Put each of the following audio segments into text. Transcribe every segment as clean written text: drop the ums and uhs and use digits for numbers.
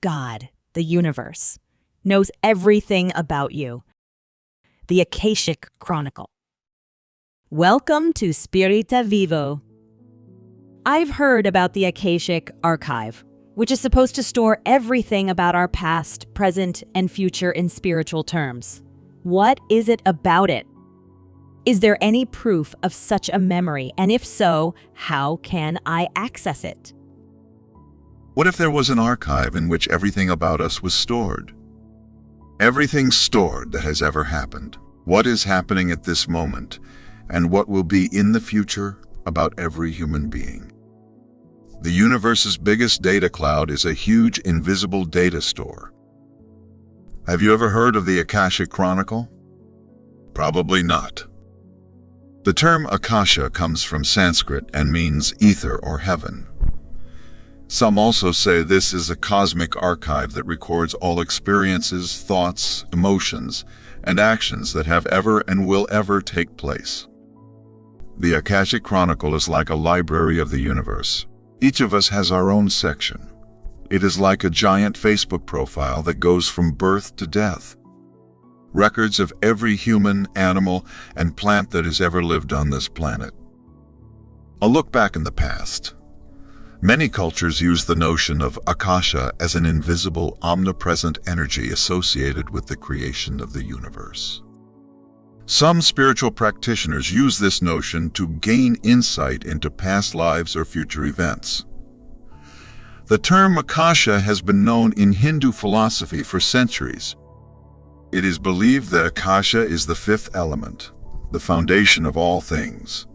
God, the universe, knows everything about you. The Akashic Chronicle. Welcome to Spirita Vivo. I've heard about the Akashic Archive, which is supposed to store everything about our past, present, and future in spiritual terms. What is it about it? Is there any proof of such a memory? And if so, how can I access it? What if there was an archive in which everything about us was stored? Everything stored that has ever happened, what is happening at this moment, and what will be in the future about every human being. The universe's biggest data cloud is a huge invisible data store. Have you ever heard of the Akashic Chronicle? Probably not. The term Akasha comes from Sanskrit and means ether or heaven. Some also say this is a cosmic archive that records all experiences, thoughts, emotions, and actions that have ever and will ever take place. The Akashic Chronicle is like a library of the universe. Each of us has our own section. It is like a giant Facebook profile that goes from birth to death. Records of every human, animal, and plant that has ever lived on this planet. A look back in the past. Many cultures use the notion of Akasha as an invisible, omnipresent energy associated with the creation of the universe. Some spiritual practitioners use this notion to gain insight into past lives or future events. The term Akasha has been known in Hindu philosophy for centuries. It is believed that Akasha is the fifth element, the foundation of all things.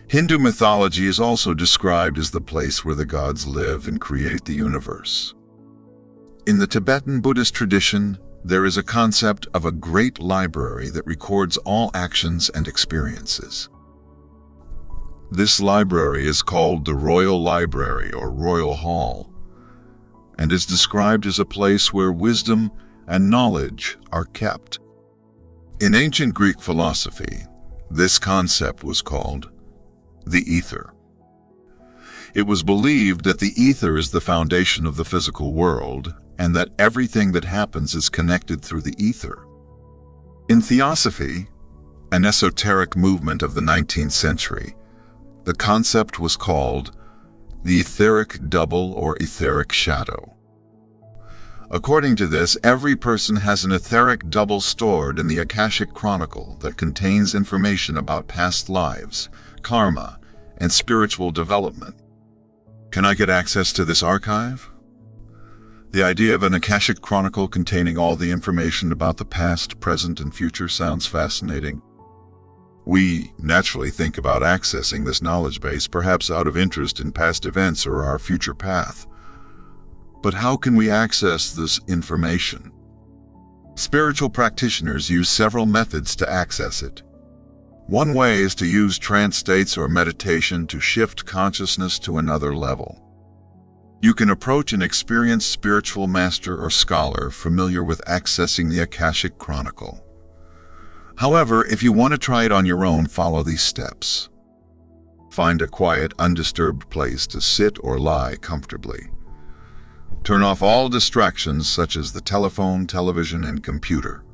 Hindu mythology is also described as the place where the gods live and create the universe. In the Tibetan Buddhist tradition, there is a concept of a great library that records all actions and experiences. This library is called the Royal Library or Royal Hall, and is described as a place where wisdom and knowledge are kept. In ancient Greek philosophy, this concept was called the ether. It was believed that the ether is the foundation of the physical world, and that everything that happens is connected through the ether. In Theosophy, an esoteric movement of the 19th century, the concept was called the etheric double or etheric shadow. According to this, every person has an etheric double stored in the Akashic Chronicle that contains information about past lives, karma, and spiritual development. Can I get access to this archive? The idea of an Akashic Chronicle containing all the information about the past, present, and future sounds fascinating. We naturally think about accessing this knowledge base, perhaps out of interest in past events or our future path. But how can we access this information? Spiritual practitioners use several methods to access it. One way is to use trance states or meditation to shift consciousness to another level. You can approach an experienced spiritual master or scholar familiar with accessing the Akashic Chronicle. However, if you want to try it on your own, follow these steps. Find a quiet, undisturbed place to sit or lie comfortably. Turn off all distractions such as the telephone, television, and computer.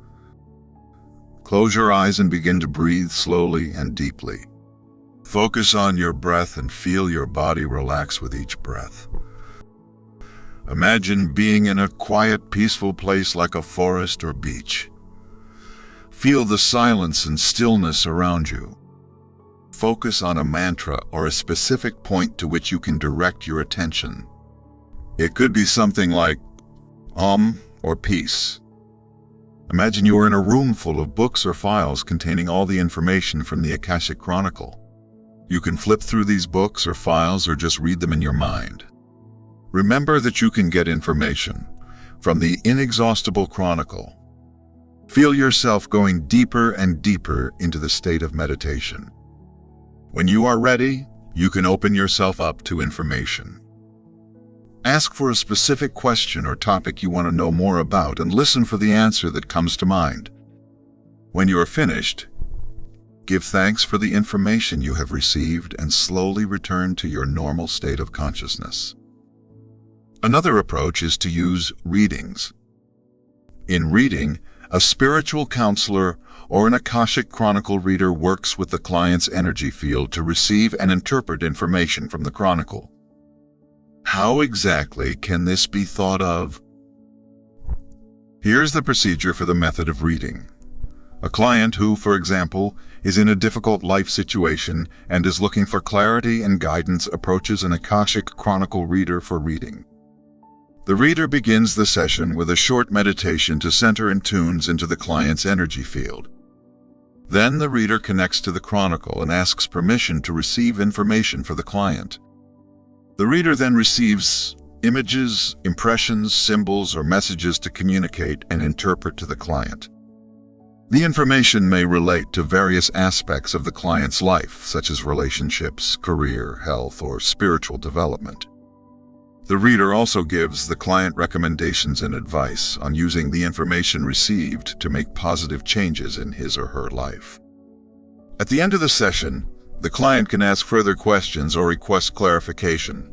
Close your eyes and begin to breathe slowly and deeply. Focus on your breath and feel your body relax with each breath. Imagine being in a quiet, peaceful place like a forest or beach. Feel the silence and stillness around you. Focus on a mantra or a specific point to which you can direct your attention. It could be something like or peace. Imagine you are in a room full of books or files containing all the information from the Akashic Chronicle. You can flip through these books or files or just read them in your mind. Remember that you can get information from the inexhaustible chronicle. Feel yourself going deeper and deeper into the state of meditation. When you are ready, you can open yourself up to information. Ask for a specific question or topic you want to know more about and listen for the answer that comes to mind. When you are finished, give thanks for the information you have received and slowly return to your normal state of consciousness. Another approach is to use readings. In reading, a spiritual counselor or an Akashic Chronicle reader works with the client's energy field to receive and interpret information from the chronicle. How exactly can this be thought of? Here's the procedure for the method of reading. A client who, for example, is in a difficult life situation and is looking for clarity and guidance approaches an Akashic Chronicle reader for reading. The reader begins the session with a short meditation to center and tunes into the client's energy field. Then the reader connects to the chronicle and asks permission to receive information for the client. The reader then receives images, impressions, symbols, or messages to communicate and interpret to the client. The information may relate to various aspects of the client's life, such as relationships, career, health, or spiritual development. The reader also gives the client recommendations and advice on using the information received to make positive changes in his or her life. At the end of the session, the client can ask further questions or request clarification.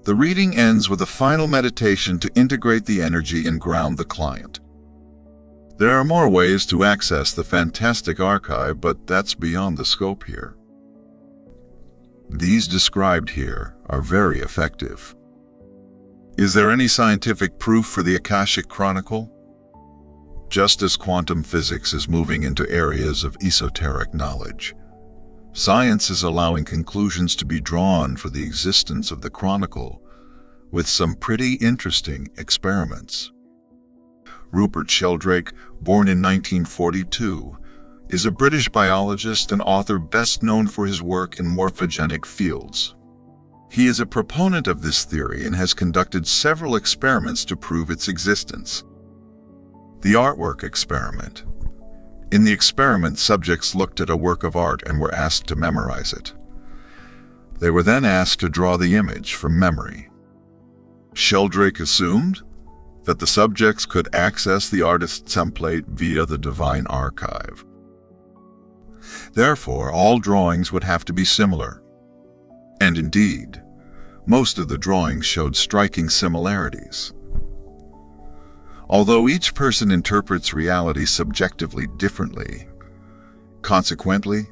The reading ends with a final meditation to integrate the energy and ground the client. There are more ways to access the fantastic archive, but that's beyond the scope here. These described here are very effective. Is there any scientific proof for the Akashic Chronicle? Just as quantum physics is moving into areas of esoteric knowledge, science is allowing conclusions to be drawn for the existence of the Chronicle with some pretty interesting experiments. Rupert Sheldrake, born in 1942, is a British biologist and author best known for his work in morphogenic fields. He is a proponent of this theory and has conducted several experiments to prove its existence. The artwork experiment. In the experiment, subjects looked at a work of art and were asked to memorize it. They were then asked to draw the image from memory. Sheldrake assumed that the subjects could access the artist's template via the divine archive. Therefore, all drawings would have to be similar. And indeed, most of the drawings showed striking similarities. Although each person interprets reality subjectively differently, consequently,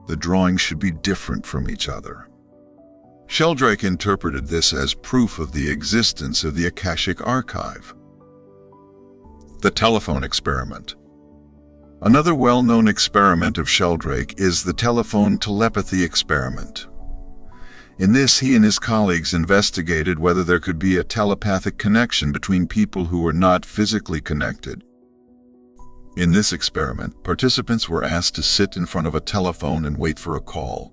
the drawings should be different from each other. Sheldrake interpreted this as proof of the existence of the Akashic Archive. The telephone experiment. Another well-known experiment of Sheldrake is the telephone telepathy experiment. In this, he and his colleagues investigated whether there could be a telepathic connection between people who were not physically connected. In this experiment, participants were asked to sit in front of a telephone and wait for a call.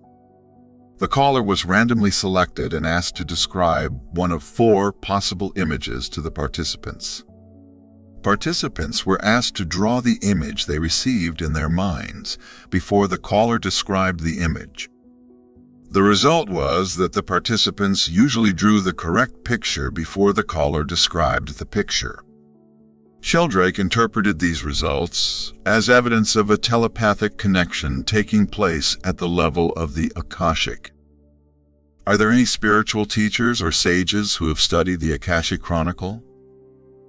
The caller was randomly selected and asked to describe one of 4 possible images to the participants. Participants were asked to draw the image they received in their minds before the caller described the image. The result was that the participants usually drew the correct picture before the caller described the picture. Sheldrake interpreted these results as evidence of a telepathic connection taking place at the level of the Akashic. Are there any spiritual teachers or sages who have studied the Akashic Chronicle?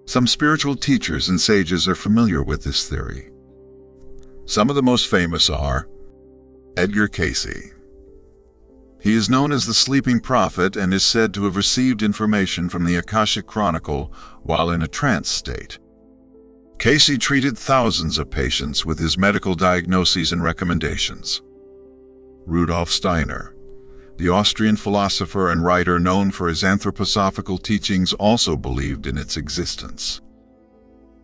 Some spiritual teachers and sages are familiar with this theory. Some of the most famous are Edgar Cayce. He is known as the Sleeping Prophet and is said to have received information from the Akashic Chronicle while in a trance state. Cayce treated thousands of patients with his medical diagnoses and recommendations. Rudolf Steiner, the Austrian philosopher and writer known for his anthroposophical teachings, also believed in its existence.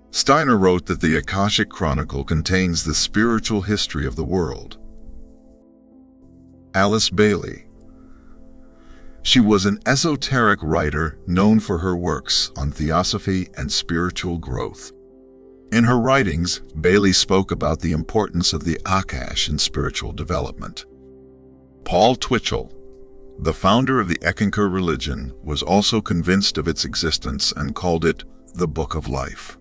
Steiner wrote that the Akashic Chronicle contains the spiritual history of the world. Alice Bailey. She was an esoteric writer known for her works on theosophy and spiritual growth. In her writings, Bailey spoke about the importance of the Akasha in spiritual development. Paul Twitchell, the founder of the Eckankar religion, was also convinced of its existence and called it the Book of Life.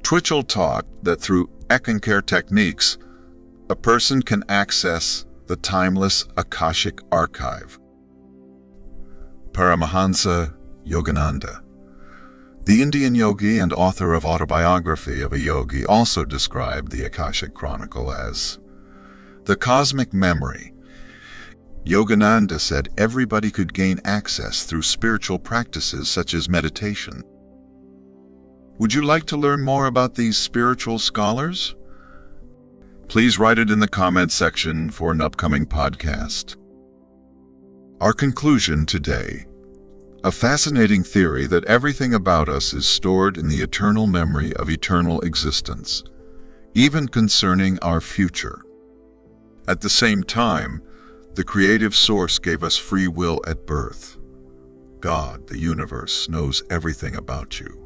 Twitchell taught that through Eckankar techniques, a person can access the timeless Akashic Archive. Paramahansa Yogananda. The Indian yogi and author of Autobiography of a Yogi also described the Akashic Chronicle as the cosmic memory. Yogananda said everybody could gain access through spiritual practices such as meditation. Would you like to learn more about these spiritual scholars? Please write it in the comments section for an upcoming podcast. Our conclusion today: a fascinating theory that everything about us is stored in the eternal memory of eternal existence, even concerning our future. At the same time, the creative source gave us free will at birth. God, the universe, knows everything about you.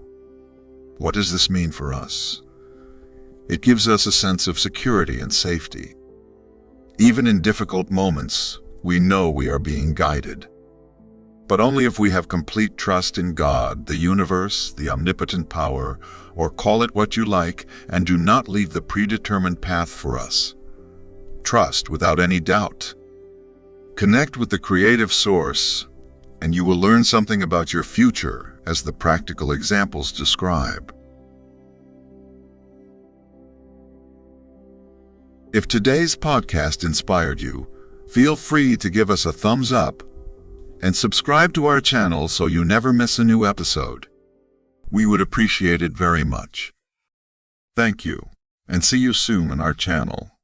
What does this mean for us? It gives us a sense of security and safety. Even in difficult moments, we know we are being guided. But only if we have complete trust in God, the universe, the omnipotent power, or call it what you like, and do not leave the predetermined path for us. Trust without any doubt. Connect with the creative source, and you will learn something about your future as the practical examples describe. If today's podcast inspired you, feel free to give us a thumbs up and subscribe to our channel so you never miss a new episode. We would appreciate it very much. Thank you, and see you soon on our channel.